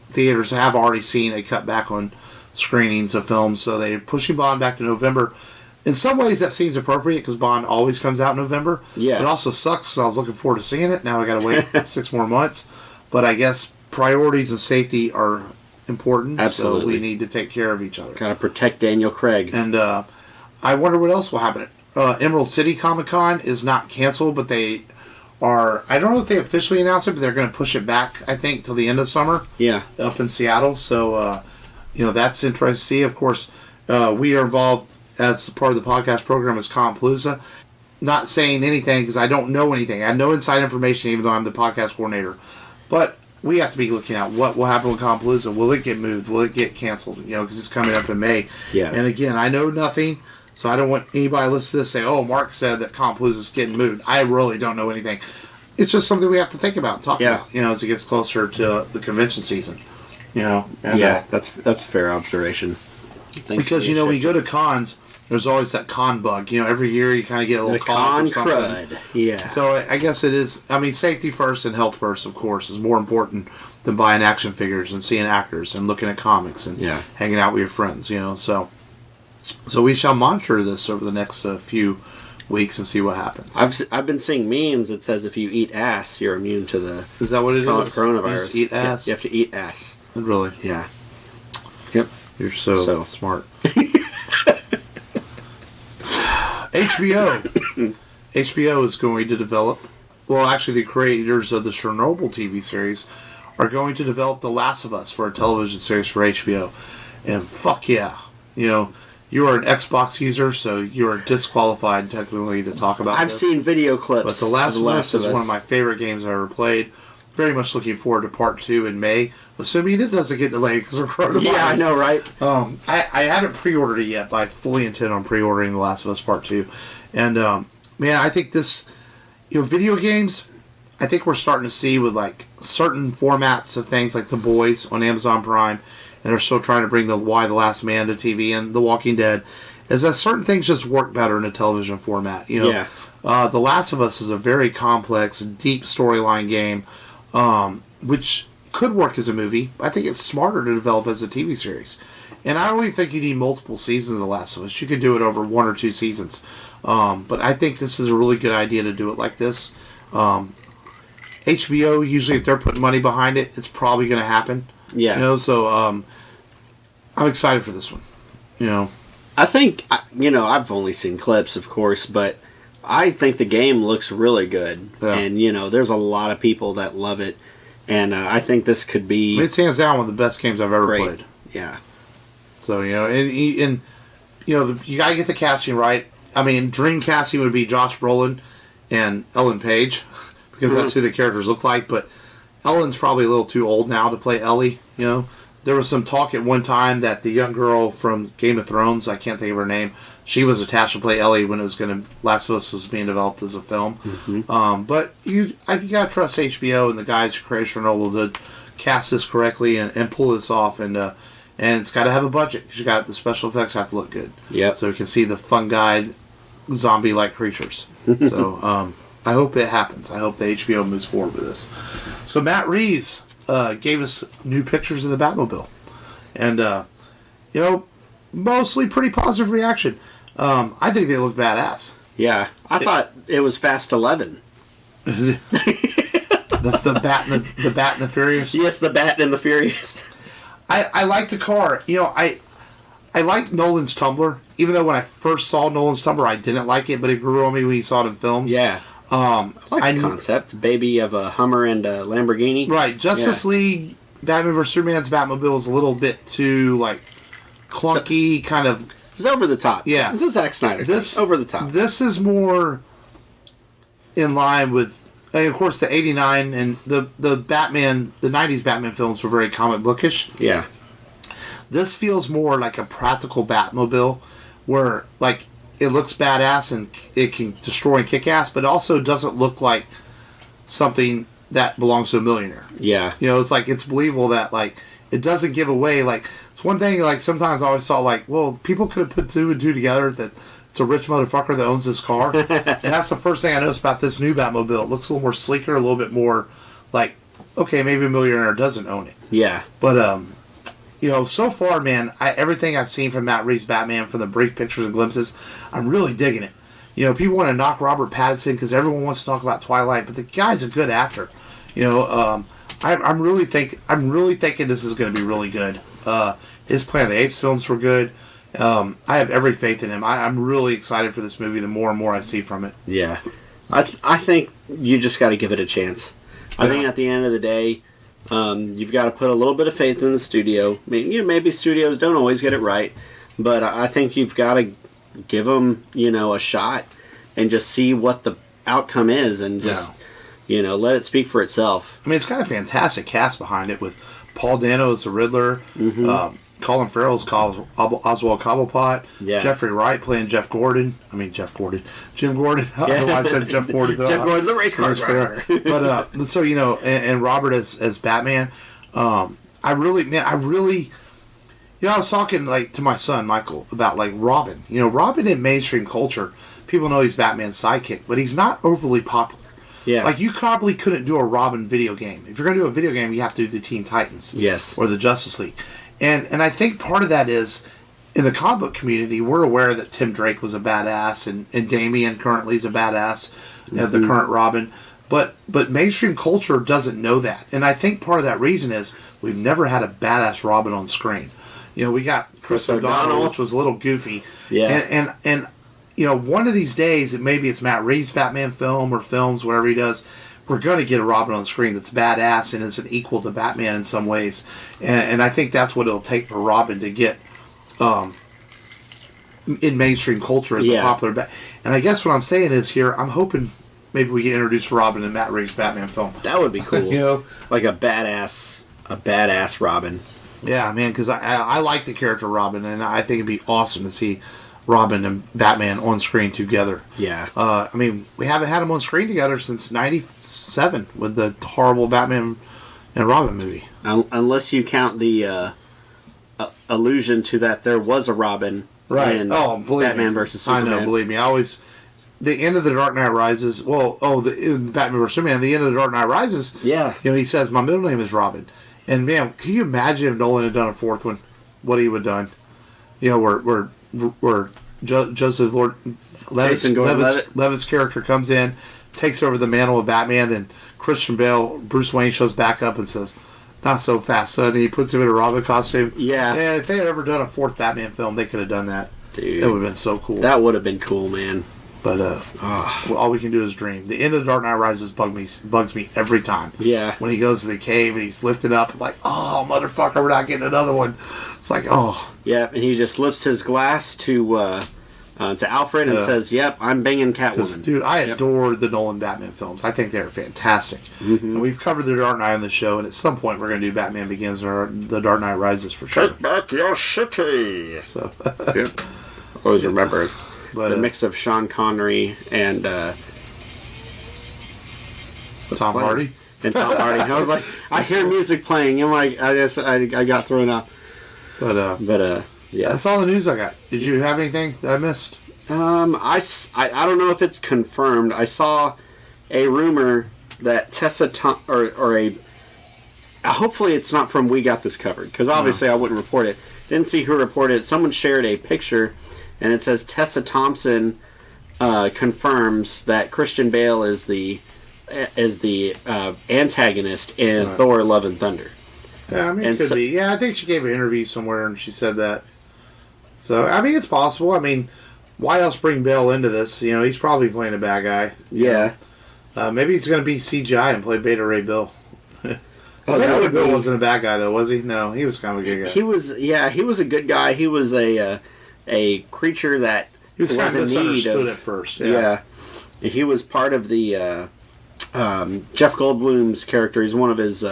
theaters have already seen a cutback on screenings of films, so they're pushing Bond back to November. In some ways, that seems appropriate because Bond always comes out in November. Yeah. It also sucks because I was looking forward to seeing it. Now I got to wait 6 more months. But I guess priorities and safety are important. Absolutely. So we need to take care of each other. Got to protect Daniel Craig. And I wonder what else will happen. Emerald City Comic Con is not canceled, but they are. I don't know if they officially announced it, but they're going to push it back. I think till the end of summer. Yeah, up in Seattle. So that's interesting to see. Of course, we are involved as part of the podcast program as Compalooza. Not saying anything because I don't know anything. I have no inside information, even though I'm the podcast coordinator. But we have to be looking at what will happen with Compalooza. Will it get moved? Will it get canceled? Because it's coming up in May. Yeah. And again, I know nothing, so I don't want anybody to listen to this say, "Oh, Mark said that Compalooza is getting moved." I really don't know anything. It's just something we have to think about and talk about. As it gets closer to the convention season. That's a fair observation. Because when you go to cons, there's always that con bug. Every year you kind of get a little con or something. crud. Yeah. So I guess it is. I mean, safety first and health first, of course, is more important than buying action figures and seeing actors and looking at comics and hanging out with your friends. So we shall monitor this over the next few weeks and see what happens. I've been seeing memes that says if you eat ass, you're immune to the. Is that what it is? Coronavirus. You eat ass. You have to eat ass. Really? Yeah. Yep. You're so smart. HBO. HBO is going to develop. Well, actually, the creators of the Chernobyl TV series are going to develop The Last of Us for a television series for HBO. And fuck yeah. You are an Xbox user, so you are disqualified technically to talk about I've seen video clips. But The Last of Us is one of my favorite games I've ever played. Very much looking forward to part 2 in May, assuming it doesn't get delayed because of coronavirus. Yeah, I know, right? I haven't pre-ordered it yet, but I fully intend on pre-ordering The Last of Us Part 2. And, man, I think this, video games, I think we're starting to see with, certain formats of things like The Boys on Amazon Prime, and they're still trying to bring the Y: The Last Man to TV, and The Walking Dead, is that certain things just work better in a television format. The Last of Us is a very complex, deep storyline game, which could work as a movie. I think it's smarter to develop as a TV series. And I don't even think you need multiple seasons of The Last of Us. You could do it over 1 or 2 seasons. But I think this is a really good idea to do it like this. HBO, usually if they're putting money behind it, it's probably going to happen. Yeah. So I'm excited for this one. I think, I've only seen clips, of course, but I think the game looks really good. Yeah. And, there's a lot of people that love it. And I think this could be... It's hands down one of the best games I've ever played. Yeah. So, you got to get the casting right. I mean, dream casting would be Josh Brolin and Ellen Page, because that's who the characters look like. But Ellen's probably a little too old now to play Ellie, There was some talk at one time that the young girl from Game of Thrones, I can't think of her name, she was attached to play Ellie when it was Last of Us was being developed as a film. Mm-hmm. But you got to trust HBO and the guys who created Chernobyl to cast this correctly and pull this off. And it's got to have a budget because you got the special effects have to look good. Yeah. So you can see the fungi, zombie-like creatures. So I hope it happens. I hope the HBO moves forward with this. So Matt Reeves gave us new pictures of the Batmobile. And, mostly pretty positive reaction. I think they look badass. Yeah. I thought it was Fast 11. the Bat and the Furious? Yes, the Bat and the Furious. I like the car. I like Nolan's Tumbler. Even though when I first saw Nolan's Tumbler, I didn't like it, but it grew on me when you saw it in films. Yeah. I like the concept. Baby of a Hummer and a Lamborghini. Right. Justice League, Batman vs. Superman's Batmobile is a little bit too, clunky, kind of... It's over the top. Yeah. This is Zack Snyder. This over the top. This is more in line with... And of course, the 89 and the Batman... The 90s Batman films were very comic bookish. Yeah. This feels more like a practical Batmobile where, it looks badass and it can destroy and kick ass, but also doesn't look like something that belongs to a millionaire. Yeah. It's believable that, it doesn't give away, it's one thing, sometimes I always thought, well, people could have put 2 and 2 together that it's a rich motherfucker that owns this car. And that's the first thing I noticed about this new Batmobile. It looks a little more sleeker, a little bit more, okay, maybe a millionaire doesn't own it. Yeah. But, so far, man, everything I've seen from Matt Reeves' Batman, from the brief pictures and glimpses, I'm really digging it. People want to knock Robert Pattinson because everyone wants to talk about Twilight, but the guy's a good actor. I'm really thinking this is going to be really good. His Planet of the Apes films were good. I have every faith in him. I'm really excited for this movie the more and more I see from it. Yeah. I think you just got to give it a chance. I think at the end of the day, you've got to put a little bit of faith in the studio. I mean, maybe studios don't always get it right, but I think you've got to give them, a shot and just see what the outcome is, and just, let it speak for itself. I mean, it's got a fantastic cast behind it with Paul Dano as the Riddler, Colin Farrell's Oswald Cobblepot, Jeffrey Wright playing Jim Gordon. I don't know why I said Jeff Gordon. Jeff Gordon, the race car driver. But so and Robert as Batman. I really. I was talking to my son Michael about Robin. Robin in mainstream culture, people know he's Batman's sidekick, but he's not overly popular. Yeah. You probably couldn't do a Robin video game. If you're going to do a video game, you have to do the Teen Titans. Yes. Or the Justice League. And I think part of that is, in the comic book community, we're aware that Tim Drake was a badass, and Damian currently is a badass, the current Robin. But mainstream culture doesn't know that. And I think part of that reason is we've never had a badass Robin on screen. We got Chris O'Donnell, which was a little goofy. Yeah. And one of these days, maybe it's Matt Reeves' Batman film or films, whatever he does, we're going to get a Robin on screen that's badass and is an equal to Batman in some ways. And I think that's what it'll take for Robin to get in mainstream culture as a popular And I guess what I'm saying is here, I'm hoping maybe we can introduce Robin in Matt Reeves' Batman film. That would be cool. Like a badass Robin. Yeah, man, because I like the character Robin, and I think it'd be awesome to see Robin and Batman on screen together. Yeah. I mean, we haven't had them on screen together since '97 with the horrible Batman and Robin movie. Unless you count the allusion to that there was a Robin in Batman versus Superman. I know, believe me. The end of The Dark Knight Rises, the Batman vs. Superman, the end of The Dark Knight Rises, he says, my middle name is Robin. And man, can you imagine if Nolan had done a fourth one? What he would have done? Where Joseph Levitt's character comes in, takes over the mantle of Batman, then Christian Bale, Bruce Wayne shows back up and says, "Not so fast, son." And he puts him in a Robin costume. Yeah. And if they had ever done a fourth Batman film, they could have done that. Dude, it would have been so cool. That would have been cool, man. But all we can do is dream. The end of The Dark Knight Rises bugs me every time. Yeah. When he goes to the cave and he's lifted up, I'm like, oh, motherfucker, we're not getting another one. It's like, oh. Yeah, and he just lifts his glass to Alfred and says, yep, I'm banging Catwoman. Dude, I adore the Nolan Batman films. I think they're fantastic. Mm-hmm. And we've covered The Dark Knight on the show, and at some point we're going to do Batman Begins or The Dark Knight Rises for sure. Take back your city! So, always remember the mix of Sean Connery and Tom Hardy. And Tom Hardy. I was like, I hear music playing. I'm like, I got thrown out. But yeah, that's all the news I got. Did you have anything that I missed? I don't know if it's confirmed. I saw a rumor that Tessa hopefully it's not from We Got This Covered, because obviously I wouldn't report it. Didn't see who reported it. Someone shared a picture, and it says Tessa Thompson confirms that Christian Bale is the antagonist in Thor: Love and Thunder. Yeah, I mean, it could be. Yeah, I think she gave an interview somewhere and she said that. So, I mean, it's possible. I mean, why else bring Bale into this? He's probably playing a bad guy. Yeah. Maybe he's going to be CGI and play Beta Ray Bill. Beta Ray Bill wasn't a bad guy, though, was he? No, he was kind of a good guy. He was a good guy. He was a creature that he was kind of misunderstood at first. Yeah. He was part of the Jeff Goldblum's character. He's one of his...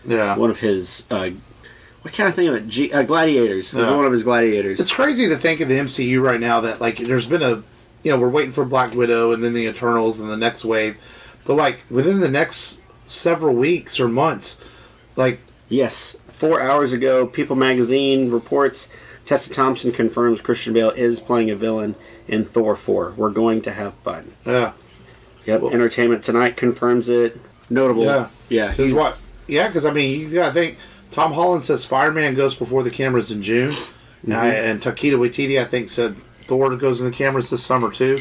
one of his, what kind of thing of it? Gladiators. Yeah. One of his gladiators. It's crazy to think of the MCU right now that, there's been we're waiting for Black Widow and then the Eternals and the next wave. But, within the next several weeks or months, Yes. 4 hours ago, People Magazine reports Tessa Thompson confirms Christian Bale is playing a villain in Thor 4. We're going to have fun. Yeah. Yep. Well, Entertainment Tonight confirms it. Notable. Yeah. Yeah. Because I mean, you got to think Tom Holland says Spider-Man goes before the cameras in June, and Taika Waititi I think said Thor goes in the cameras this summer too.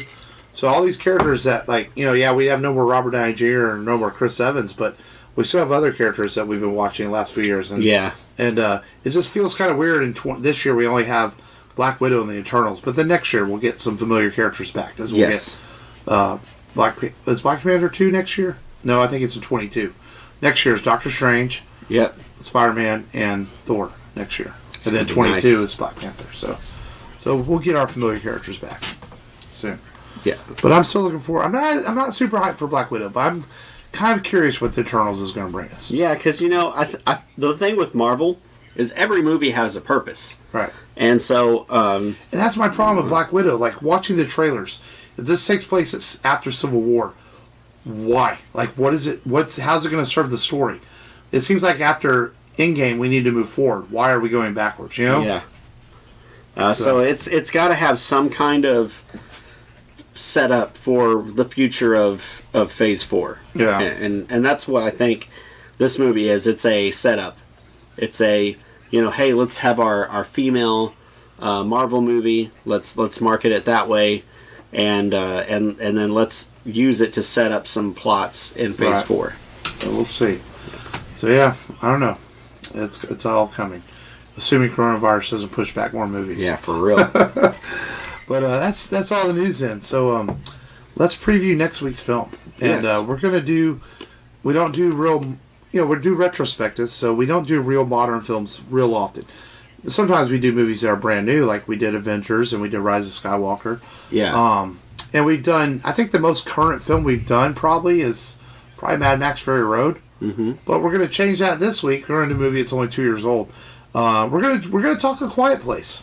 So all these characters that we have no more Robert Downey Jr. or no more Chris Evans, but we still have other characters that we've been watching the last few years. And it just feels kind of weird. This year we only have Black Widow and the Eternals. But then next year we'll get some familiar characters back. As we'll get is Black Panther 2 next year? No, I think it's in 22. Next year is Doctor Strange, Spider-Man, and Thor next year. And then 22 is Black Panther. So we'll get our familiar characters back soon. Yeah. But I'm still looking for... I'm not super hyped for Black Widow, but I'm kind of curious what the Eternals is going to bring us. Yeah, because, the thing with Marvel is every movie has a purpose. Right. And so... and that's my problem with Black Widow. Like, watching the trailers. If this takes place after Civil War, why? Like, what is it? How's it going to serve the story? It seems like after Endgame, we need to move forward. Why are we going backwards, you know? Yeah. So it's got to have some kind of setup for the future of Phase 4. Yeah. And that's what I think this movie is. It's a setup. It's a, hey, let's have our female Marvel movie. Let's market it that way. And then let's use it to set up some plots in Phase 4. So we'll see. So yeah, I don't know. It's all coming, assuming coronavirus doesn't push back more movies. Yeah, for real. But that's all the news in. So let's preview next week's film, and we're gonna do. We don't do real, we do retrospectives, so we don't do real modern films real often. Sometimes we do movies that are brand new, like we did Avengers and we did Rise of Skywalker. Yeah. And we've done. I think the most current film we've done is Mad Max Fury Road. Mm-hmm. But we're going to change that this week. We're going to do a movie that's only 2 years old. We're going to talk A Quiet Place.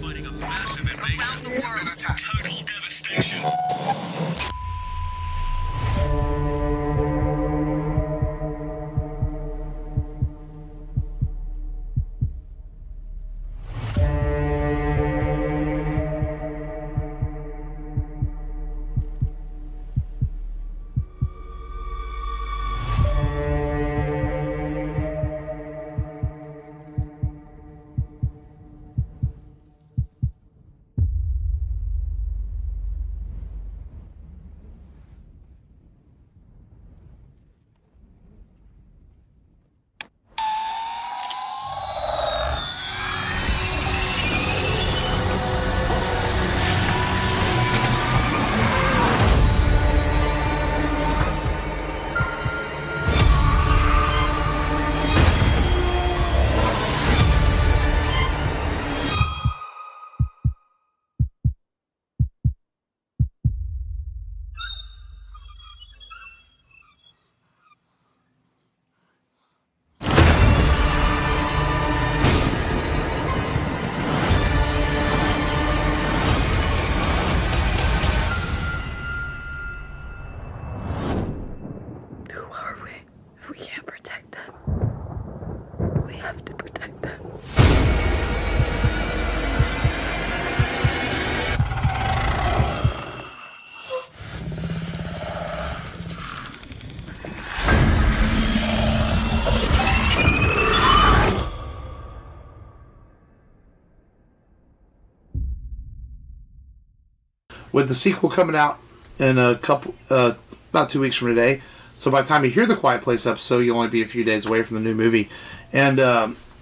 Fighting a massive invasion. Total devastation. With the sequel coming out in about 2 weeks from today. So by the time you hear the Quiet Place episode, you'll only be a few days away from the new movie. And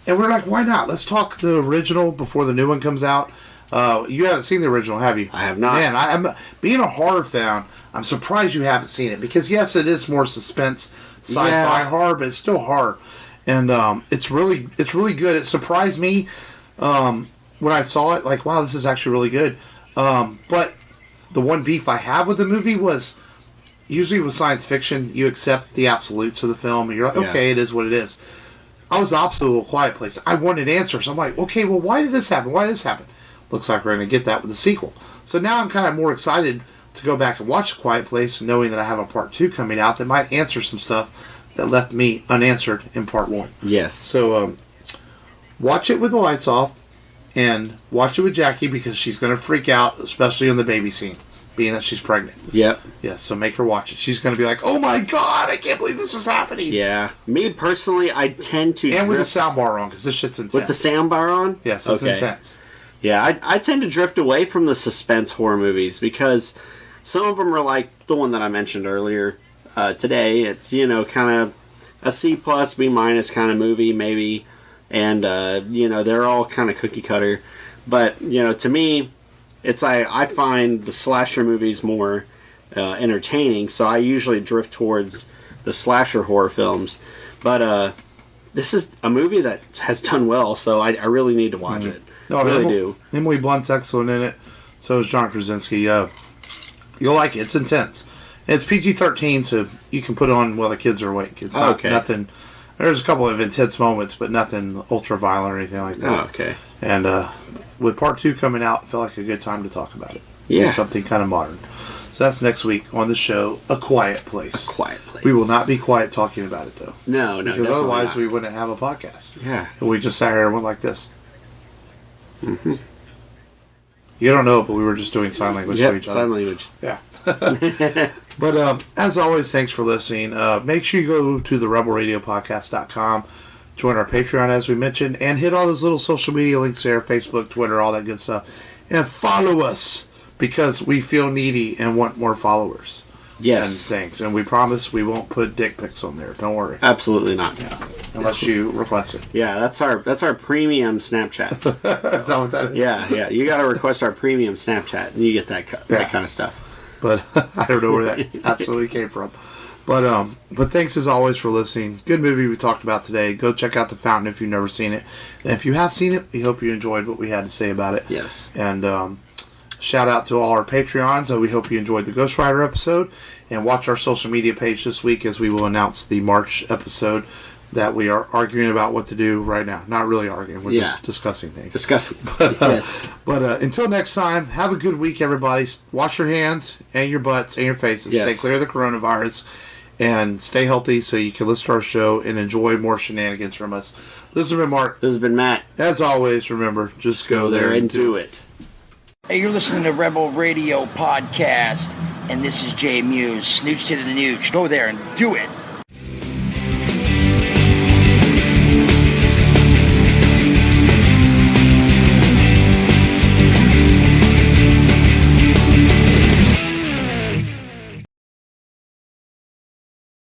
we're like, why not? Let's talk the original before the new one comes out. You haven't seen the original, have you? I have not. Man, I'm being a horror fan, I'm surprised you haven't seen it. Because, yes, it is more suspense, sci-fi horror, but it's still horror. And it's really good. It surprised me when I saw it. Like, wow, this is actually really good. But the one beef I have with the movie was, usually with science fiction, you accept the absolutes of the film, and you're like, okay, it is what it is. I was the opposite of A Quiet Place. I wanted answers. I'm like, okay, well, why did this happen? Why did this happen? Looks like we're going to get that with the sequel. So now I'm kind of more excited to go back and watch A Quiet Place, knowing that I have a part 2 coming out that might answer some stuff that left me unanswered in part 1. Yes. So watch it with the lights off, and watch it with Jackie, because she's going to freak out, especially on the baby scene, being that she's pregnant. Yep. Yes, so make her watch it. She's going to be like, oh my God, I can't believe this is happening. Yeah. Me, personally, I tend to... And with the soundbar on, because this shit's intense. With the soundbar on? Yes, it's intense. Yeah, I tend to drift away from the suspense horror movies, because some of them are like the one that I mentioned earlier, today. It's, kind of a C+, B- kind of movie, maybe. And, they're all kind of cookie cutter. But, to me, it's I find the slasher movies more entertaining, so I usually drift towards the slasher horror films. But this is a movie that has done well, so I really need to watch it. No, I really do. Emily Blunt's excellent in it. So is John Krasinski. You'll like it. It's intense. And it's PG-13, so you can put it on while the kids are awake. It's not nothing. There's a couple of intense moments, but nothing ultra-violent or anything like that. Oh, okay. And with part 2 coming out, I feel like a good time to talk about it. Yeah. It's something kind of modern. So that's next week on the show, A Quiet Place. A Quiet Place. We will not be quiet talking about it, though. No, because otherwise we wouldn't have a podcast. Yeah. And we just sat here and went like this. Mm-hmm. You don't know, but we were just doing sign language to each other. Sign language. Yeah. But as always, thanks for listening. Make sure you go to the rebelradiopodcast.com, join our Patreon, as we mentioned, and hit all those little social media links there, Facebook, Twitter, all that good stuff. And follow us, because we feel needy and want more followers. Yes. And things. And we promise we won't put dick pics on there. Don't worry. Absolutely not. Yeah. Unless you request it. Yeah, that's our premium Snapchat. Is that what that is? Yeah. You got to request our premium Snapchat, and you get that kind of stuff. But I don't know where that absolutely came from. But thanks as always for listening. Good movie we talked about today. Go check out The Fountain if you've never seen it. And if you have seen it, we hope you enjoyed what we had to say about it. Yes. And shout out to all our Patreons. We hope you enjoyed the Ghost Rider episode. And watch our social media page this week, as we will announce the March episode that we are arguing about what to do right now. Not really arguing. We're just discussing things. Yes. But until next time, have a good week, everybody. Wash your hands and your butts and your faces. Yes. Stay clear of the coronavirus. And stay healthy so you can listen to our show and enjoy more shenanigans from us. This has been Mark. This has been Matt. As always, remember, just go there and do it. Hey, you're listening to Rebel Radio Podcast, and this is Jay Muse. Snooch to the nooch. Go there and do it.